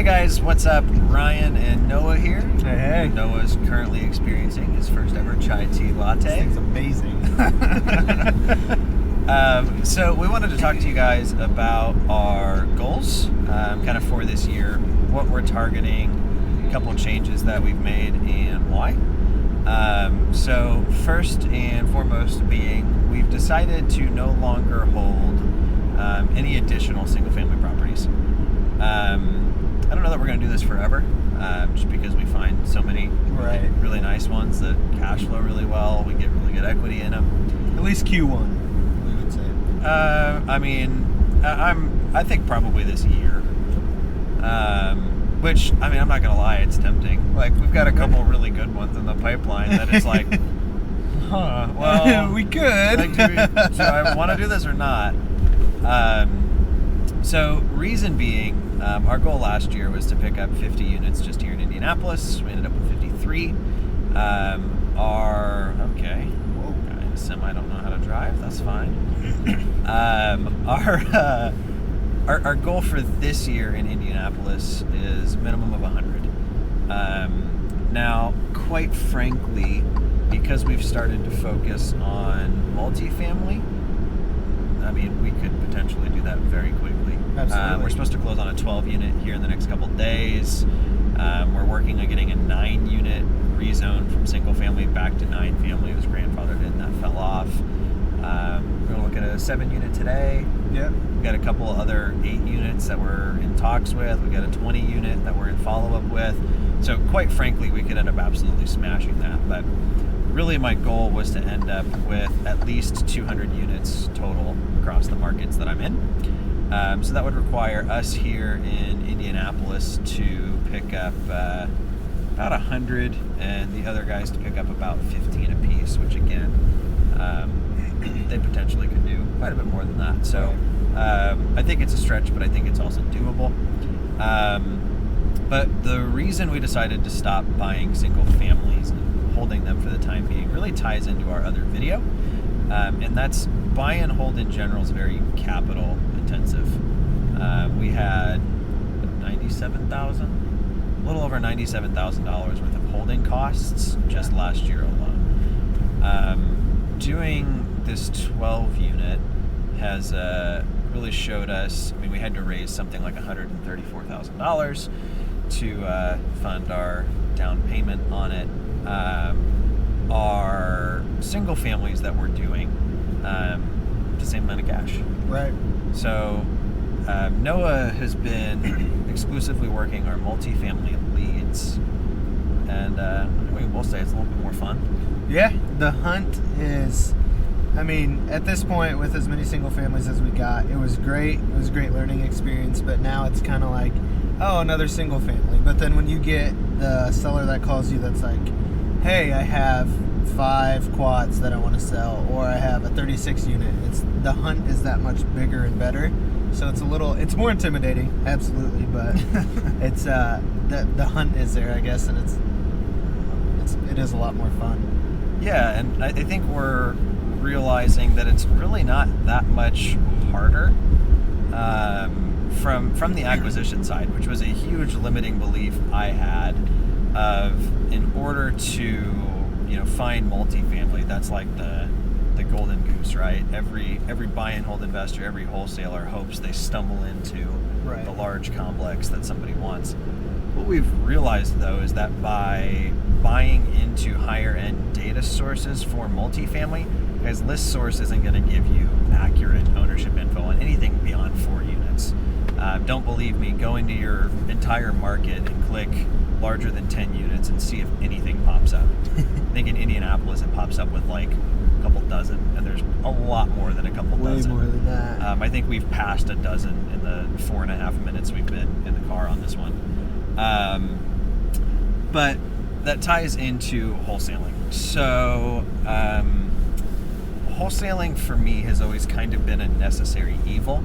Hey guys, what's up? Ryan and Noah here. Hey. Noah's currently experiencing his first ever chai tea latte. This thing's amazing. So we wanted to talk to you guys about our goals, kind of for this year, what we're targeting, a couple changes that we've made, and why. So first and foremost being, we've decided to no longer hold any additional single-family properties. I don't know that we're going to do this forever, just because we find so many really nice ones that cash flow really well. We get really good equity in them. At least Q1, we would say. I think probably this year. Which, I'm not going to lie, it's tempting. Like, we've got a couple really good ones in the pipeline that it's like, well, we could. Like, do I want to do this or not? So, reason being, our goal last year was to pick up 50 units just here in Indianapolis. We ended up with 53. Our semi don't know how to drive. That's fine. Our goal for this year in Indianapolis is minimum of 100. Now, quite frankly, because we've started to focus on multifamily, we could potentially do that very quickly. Absolutely. We're supposed to close on a 12 unit here in the next couple days. We're working on getting a 9 unit rezone from single family back to 9 family. It was grandfathered in, that fell off. We're going to look at a 7 unit today. Yep. We've got a couple other 8 units that we're in talks with. We've got a 20 unit that we're in follow-up with. So quite frankly, we could end up absolutely smashing that. But really my goal was to end up with at least 200 units total across the markets that I'm in. So that would require us here in Indianapolis to pick up about 100 and the other guys to pick up about 15 apiece, which again, they potentially could do quite a bit more than that. So I think it's a stretch, but I think it's also doable. But the reason we decided to stop buying single families and holding them for the time being really ties into our other video. And that's buy and hold in general is very capital intensive. We had a little over $97,000 worth of holding costs just last year alone. Doing this 12 unit has really showed us, we had to raise something like $134,000 to fund our down payment on it. Our single families that we're doing, the same amount of cash. Right. So Noah has been exclusively working our multifamily leads, and we'll say it's a little bit more fun. Yeah, the hunt is, at this point, with as many single families as we got, it was great. It was a great learning experience, but now it's kind of like, oh, another single family. But then when you get the seller that calls you that's like, hey, I have 5 quads that I want to sell, or I have a 36 unit, the hunt is that much bigger and better. So it's more intimidating, absolutely, but it's the hunt is there, I guess, and it is a lot more fun. Yeah, and I think we're realizing that it's really not that much harder from the acquisition side, which was a huge limiting belief I had of, in order to find multifamily, that's like the golden goose, right? Every buy and hold investor, every wholesaler hopes they stumble into the large complex that somebody wants. What we've realized, though, is that by buying into higher end data sources for multifamily, because ListSource isn't going to give you accurate ownership info on anything beyond 4 units. Don't believe me, go into your entire market and click larger than 10 units and see if anything pops up. I think in Indianapolis it pops up with like a couple dozen, and there's a lot more than a couple dozen. Way more than that. I think we've passed a dozen in the 4.5 minutes we've been in the car on this one. But that ties into wholesaling. So wholesaling for me has always kind of been a necessary evil.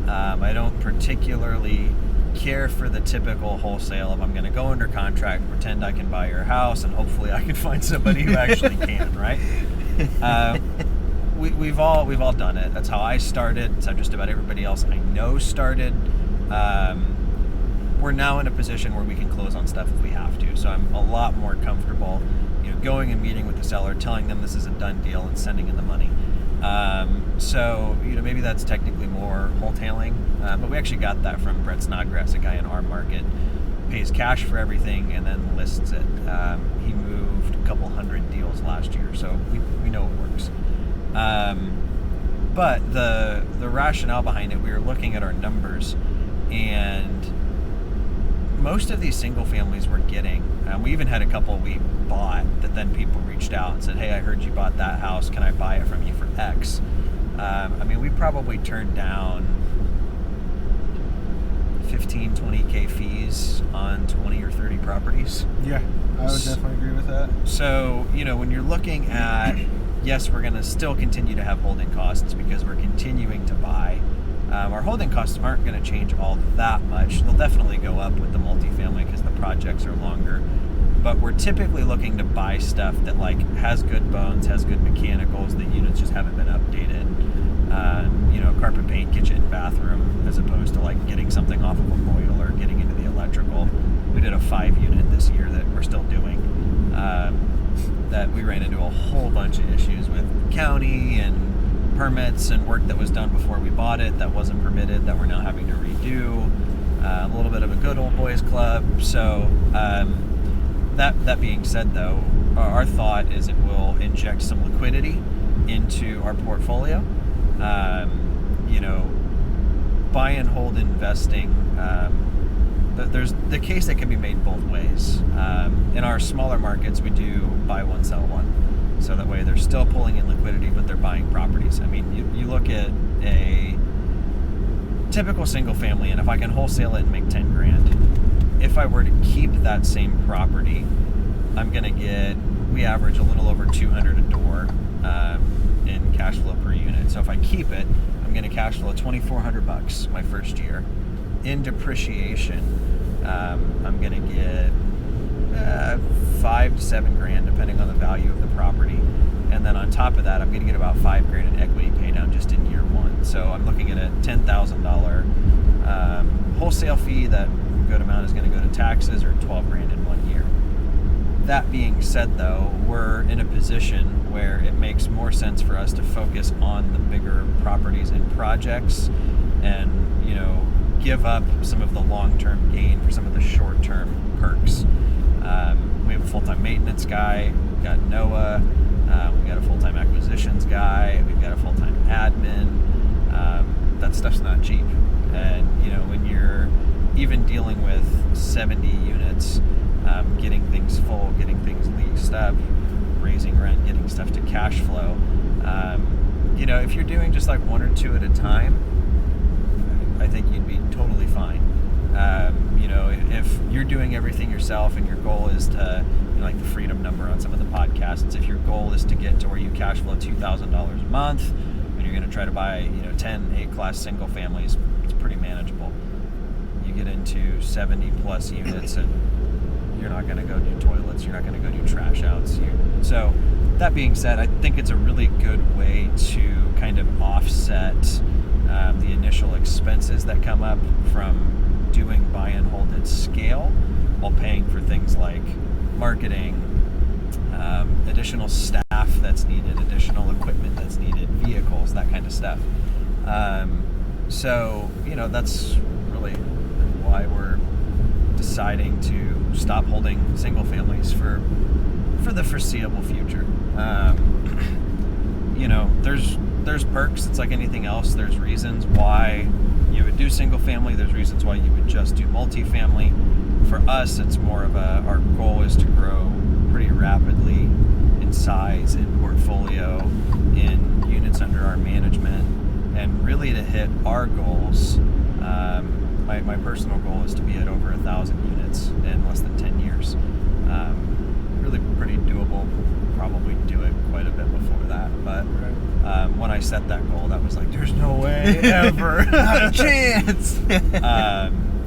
I don't particularly care for the typical wholesale of I'm going to go under contract, pretend I can buy your house, and hopefully I can find somebody who actually can, right? We've all done it. That's how I started. That's how just about everybody else I know started. we're now in a position where we can close on stuff if we have to. So I'm a lot more comfortable, going and meeting with the seller, telling them this is a done deal, and sending in the money. So maybe that's technically more wholetailing, but we actually got that from Brett Snodgrass, a guy in our market, pays cash for everything and then lists it. He moved a couple hundred deals last year, so we know it works. But the rationale behind it, we were looking at our numbers, and most of these single families we're getting, we even had a couple we bought that then people reached out and said, hey, I heard you bought that house, can I buy it from you for X? We probably turned down 15, 20K fees on 20 or 30 properties. Yeah, I would definitely agree with that. So, when you're looking at, yes, we're going to still continue to have holding costs because we're continuing to buy. Our holding costs aren't going to change all that much. They'll definitely go up with the multifamily because the projects are longer. But we're typically looking to buy stuff that has good bones, has good mechanicals. The units just haven't been updated. Carpet, paint, kitchen, bathroom, as opposed to getting something off of a boiler, getting into the electrical. We did a 5-unit this year that we're still doing. That we ran into a whole bunch of issues with county and permits and work that was done before we bought it that wasn't permitted, that we're now having to redo. A little bit of a good old boys club. So that being said, though, our thought is it will inject some liquidity into our portfolio. Buy and hold investing. There's the case that can be made both ways. In our smaller markets, we do buy one, sell one. So that way they're still pulling in liquidity, but they're buying properties. You look at a typical single family, and if I can wholesale it and make 10 grand, if I were to keep that same property, I'm going to we average a little over 200 a door in cash flow per unit. So if I keep it, I'm going to cash flow $2,400 my first year. In depreciation, I'm going to get 5 to 7 grand depending on the value of the property, and then on top of that I'm going to get about 5 grand in equity pay down just in year one. So I'm looking at a $10,000 wholesale fee. That good amount is going to go to taxes, or 12 grand in 1 year. That being said, though, we're in a position where it makes more sense for us to focus on the bigger properties and projects, and give up some of the long-term gain for some of the short-term perks. We have a full-time maintenance guy. We've got Noah. We've got a full-time acquisitions guy. We've got a full-time admin. That stuff's not cheap. And when you're even dealing with 70 units, getting things full, getting things leased up, raising rent, getting stuff to cash flow. If you're doing just 1 or 2 at a time, I think you'd be totally fine. If you're doing everything yourself and your goal is to, the freedom number on some of the podcasts, if your goal is to get to where you cash flow $2,000 a month, and you're going to try to buy, 10 A-class single families, it's pretty manageable. You get into 70 plus units and you're not going to go do toilets, you're not going to go do trash outs. So that being said, I think it's a really good way to kind of offset the initial expenses that come up from doing buy and hold at scale, while paying for things like marketing, additional staff that's needed, additional equipment that's needed, vehicles, that kind of stuff. So that's really why we're deciding to stop holding single families for the foreseeable future. There's perks. It's like anything else. There's reasons why you would do single family. There's reasons why you would just do multifamily. For us, it's more of our goal is to grow pretty rapidly in size, in portfolio, in units under our management, and really to hit our goals. My personal goal is to be at over 1,000 units in less than 10 years. Really pretty doable. Probably do it quite a bit before that, but when I set that goal, that was there's no way ever. Not a chance.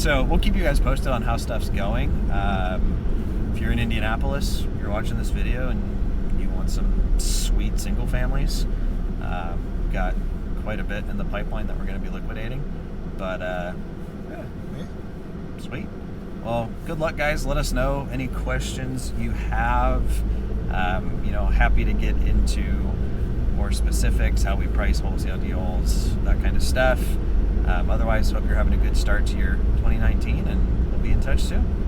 So we'll keep you guys posted on how stuff's going. If you're in Indianapolis, you're watching this video and you want some sweet single families, we've got quite a bit in the pipeline that we're going to be liquidating. But Sweet. Well, good luck, guys. Let us know any questions you have. Happy to get into more specifics, how we price wholesale deals, that kind of stuff. Otherwise, hope you're having a good start to your 2019, and we'll be in touch soon.